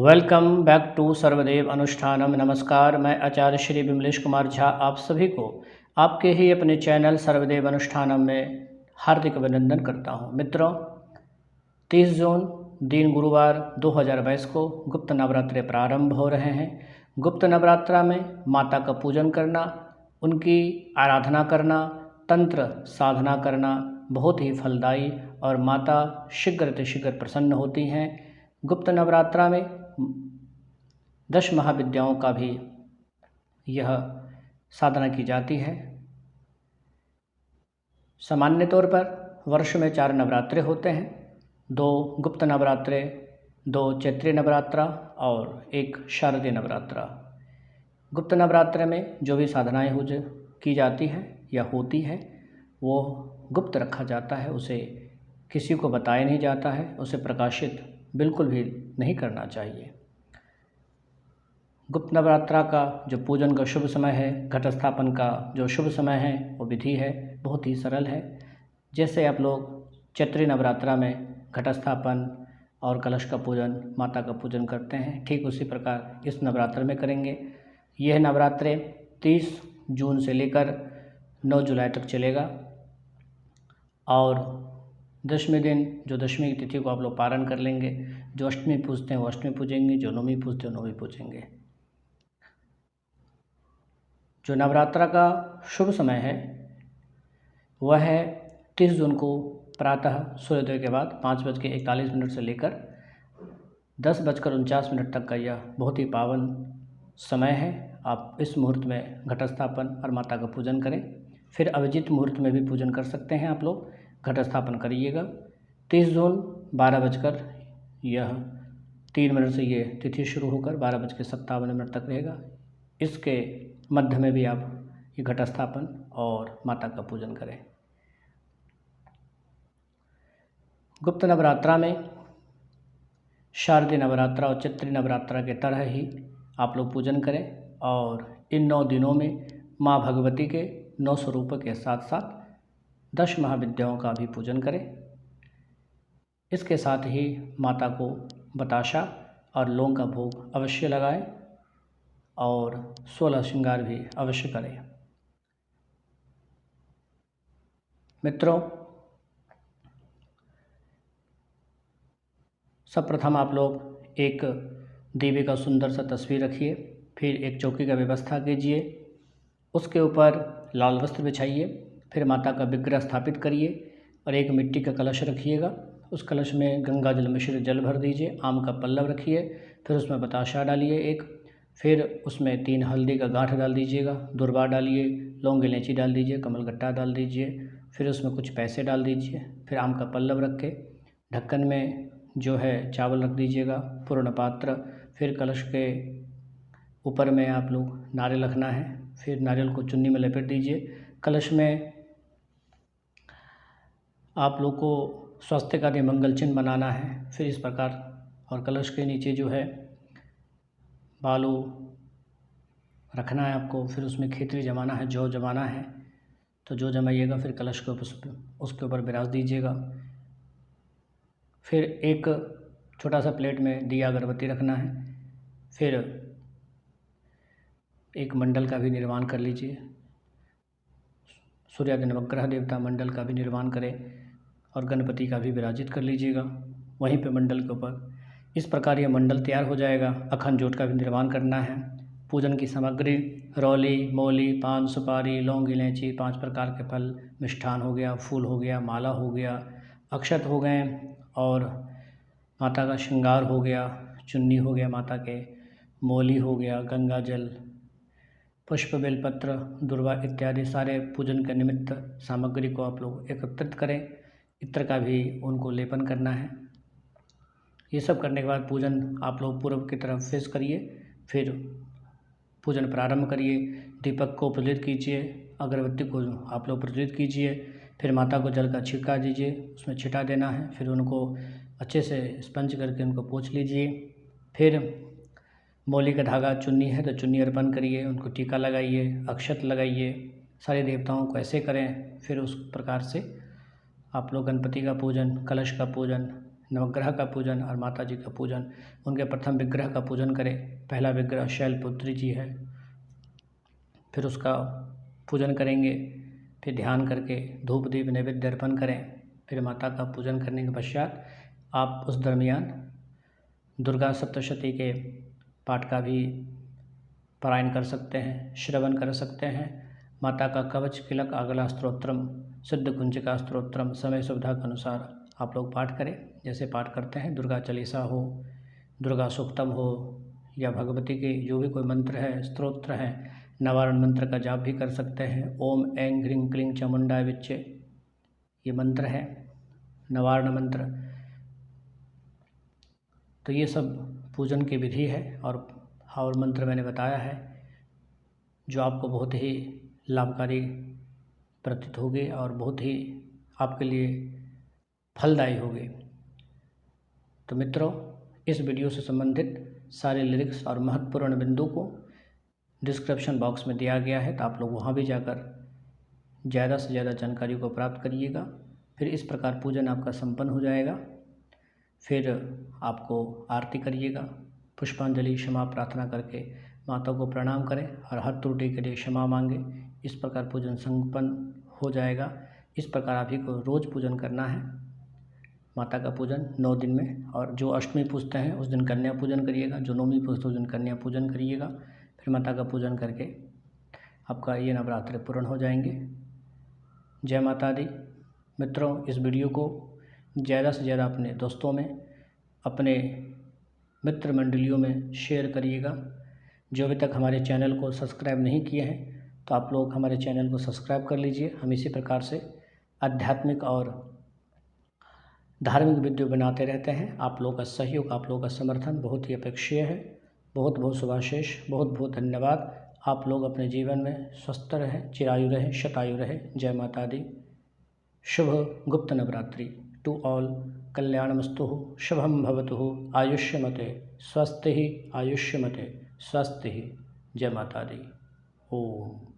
Welcome back to Sarvadev Anushthanam. नमस्कार, मैं आचार्य श्री विमलेश कुमार झा आप सभी को आपके ही अपने चैनल सर्वदेव अनुष्ठानम में हार्दिक अभिनंदन करता हूं। मित्रों, 30 जून दिन गुरुवार 2022 को गुप्त नवरात्रे प्रारंभ हो रहे हैं। गुप्त नवरात्रा में माता का पूजन करना, उनकी आराधना करना, तंत्र साधना करना बहुत ही फलदायी और माता शीघ्र प्रसन्न होती हैं। गुप्त नवरात्रा में 10 महाविद्याओं का भी यह साधना की जाती है। सामान्य तौर पर वर्ष में 4 नवरात्रे होते हैं, 2 गुप्त नवरात्रे, 2 चैत्री नवरात्रा और 1 शारदीय नवरात्रा। गुप्त नवरात्रे में जो भी साधनाएं की जाती है या होती है वो गुप्त रखा जाता है, उसे किसी को बताया नहीं जाता है, उसे प्रकाशित बिल्कुल भी नहीं करना चाहिए। गुप्त नवरात्रा का जो पूजन का शुभ समय है, घट स्थापन का जो शुभ समय है, वो विधि है बहुत ही सरल है। जैसे आप लोग चैत्री नवरात्रा में घट स्थापन और कलश का पूजन, माता का पूजन करते हैं, ठीक उसी प्रकार इस नवरात्र में करेंगे। यह नवरात्रे 30 जून से लेकर 9 जुलाई तक चलेगा और दशमी दिन जो दशमी की तिथि को आप लोग पारण कर लेंगे। जो अष्टमी पूजते हैं वो अष्टमी पूजेंगे, जो नवमी पूजते हैं वो नवमी पूजेंगे। जो नवरात्रा का शुभ समय है वह है 30 जून को प्रातः सूर्योदय के बाद 5:41 से लेकर 10:49 तक का यह बहुत ही पावन समय है। आप इस मुहूर्त में घट स्थापन और माता का पूजन करें। फिर अभिजीत मुहूर्त में भी पूजन कर सकते हैं। आप लोग घट स्थापन करिएगा। 30 जून 12:03 से ये तिथि शुरू होकर 12:57 तक रहेगा। इसके मध्य में भी आप ये घट स्थापन और माता का पूजन करें। गुप्त नवरात्रा में शारदीय नवरात्रा और चैत्री नवरात्रा के तरह ही आप लोग पूजन करें और इन 9 दिनों में माँ भगवती के 9 स्वरूपों के साथ साथ 10 महाविद्याओं का भी पूजन करें। इसके साथ ही माता को बताशा और लौंग का भोग अवश्य लगाएं और 16 श्रृंगार भी अवश्य करें। मित्रों, सर्वप्रथम आप लोग एक देवी का सुंदर सा तस्वीर रखिए, फिर एक चौकी का व्यवस्था कीजिए, उसके ऊपर लाल वस्त्र बिछाइए, फिर माता का विग्रह स्थापित करिए और एक मिट्टी का कलश रखिएगा। उस कलश में गंगा जल मिश्रित जल भर दीजिए, आम का पल्लव रखिए, फिर उसमें बताशा डालिए एक, फिर उसमें 3 हल्दी का गांठ डाल दीजिएगा, दुर्वा डालिए, लौंग इलायची डाल दीजिए, कमलगट्टा डाल दीजिए, फिर उसमें कुछ पैसे डाल दीजिए, फिर आम का पल्लव रख के ढक्कन में जो है चावल रख दीजिएगा, पूर्ण पात्र, फिर कलश के ऊपर में आप लोग नारियल रखना है, फिर नारियल को चुन्नी में लपेट दीजिए। कलश में आप लोग को स्वास्तिक आदि मंगल चिन्ह बनाना है, फिर इस प्रकार, और कलश के नीचे जो है बालू रखना है आपको, फिर उसमें खेतरी जमाना है, जौ जमाना है, तो जौ जमाइएगा, फिर कलश को उसके ऊपर बिराज दीजिएगा। फिर एक छोटा सा प्लेट में दिया अगरबत्ती रखना है, फिर एक मंडल का भी निर्माण कर लीजिए, सूर्य आदि नवग्रह देवता मंडल का भी निर्माण करें और गणपति का भी विराजित कर लीजिएगा वहीं पे मंडल के ऊपर। इस प्रकार ये मंडल तैयार हो जाएगा। अखंड जोत का भी निर्माण करना है। पूजन की सामग्री रौली, मौली, पान, सुपारी, लौंग, इलायची, 5 प्रकार के फल, मिष्ठान हो गया, फूल हो गया, माला हो गया, अक्षत हो गए और माता का श्रृंगार हो गया, चुन्नी हो गया माता के, मौली हो गया, गंगा जल, पुष्प, बेलपत्र, दुर्वा इत्यादि सारे पूजन के निमित्त सामग्री को आप लोग एकत्रित करें। इत्र का भी उनको लेपन करना है। ये सब करने के बाद पूजन आप लोग पूर्व की तरफ फेस करिए, फिर पूजन प्रारंभ करिए। दीपक को प्रज्वलित कीजिए, अगरबत्ती को आप लोग प्रज्वलित कीजिए, फिर माता को जल का छिड़का दीजिए, उसमें छिटा देना है, फिर उनको अच्छे से स्पंज करके उनको पोंछ लीजिए। फिर मौली का धागा, चुन्नी है तो चुन्नी अर्पण करिए, उनको टीका लगाइए, अक्षत लगाइए, सारे देवताओं को ऐसे करें। फिर उस प्रकार से आप लोग गणपति का पूजन, कलश का पूजन, नवग्रह का पूजन और माता जी का पूजन। उनके प्रथम विग्रह का पूजन करें। पहला विग्रह शैलपुत्री जी है, फिर उसका पूजन करेंगे, फिर ध्यान करके धूप दीप नैवेद्य अर्पण करें। फिर माता का पूजन करने के पश्चात आप उस दरमियान दुर्गा सप्तशती के पाठ का भी पारायण कर सकते हैं, श्रवण कर सकते हैं। माता का कवच किलक आगला स्तोत्रम, सिद्ध कुंजिका स्तोत्रम समय सुविधा के अनुसार आप लोग पाठ करें। जैसे पाठ करते हैं दुर्गा चालीसा हो, दुर्गा सूक्तम हो, या भगवती के जो भी कोई मंत्र है, स्तोत्र है, नवारण मंत्र का जाप भी कर सकते हैं। ओम ऐं ह्रीं क्लीं चामुंडाय विच्चे ये मंत्र है, नवारण मंत्र। तो ये सब पूजन की विधि है और मंत्र मैंने बताया है जो आपको बहुत ही लाभकारी प्रतीत होगी और बहुत ही आपके लिए फलदायी होगी। तो मित्रों, इस वीडियो से संबंधित सारे लिरिक्स और महत्वपूर्ण बिंदु को डिस्क्रिप्शन बॉक्स में दिया गया है, तो आप लोग वहाँ भी जाकर ज़्यादा से ज़्यादा जानकारी को प्राप्त करिएगा। फिर इस प्रकार पूजन आपका संपन्न हो जाएगा। फिर आपको आरती करिएगा, पुष्पांजलि क्षमा प्रार्थना करके माता को प्रणाम करें और हर त्रुटि के लिए क्षमा मांगे। इस प्रकार पूजन संपन्न हो जाएगा। इस प्रकार आप ही को रोज़ पूजन करना है माता का पूजन 9 दिन में। और जो अष्टमी पूजते हैं उस दिन कन्या पूजन करिएगा, जो नवमी पूजते उस दिन कन्या पूजन करिएगा। फिर माता का पूजन करके आपका ये नवरात्रि पूर्ण हो जाएंगे। जय माता दी। मित्रों, इस वीडियो को ज़्यादा से ज़्यादा अपने दोस्तों में, अपने मित्र मंडलियों में शेयर करिएगा। जो अभी तक हमारे चैनल को सब्सक्राइब नहीं किए हैं तो आप लोग हमारे चैनल को सब्सक्राइब कर लीजिए। हम इसी प्रकार से आध्यात्मिक और धार्मिक वीडियो बनाते रहते हैं। आप लोगों का सहयोग, आप लोगों का समर्थन बहुत ही अपेक्षीय है। बहुत बहुत शुभाशीष, बहुत बहुत धन्यवाद। आप लोग अपने जीवन में स्वस्थ रहें, चिरायु रहें, शतायु रहें। जय माता दी। शुभ गुप्त नवरात्रि टू ऑल। कल्याणमस्तु, शुभम भवतु, आयुष्यमते, स्वस्ति ही आयुष्यमते, स्वस्ति ही। जय माता दी। ओम।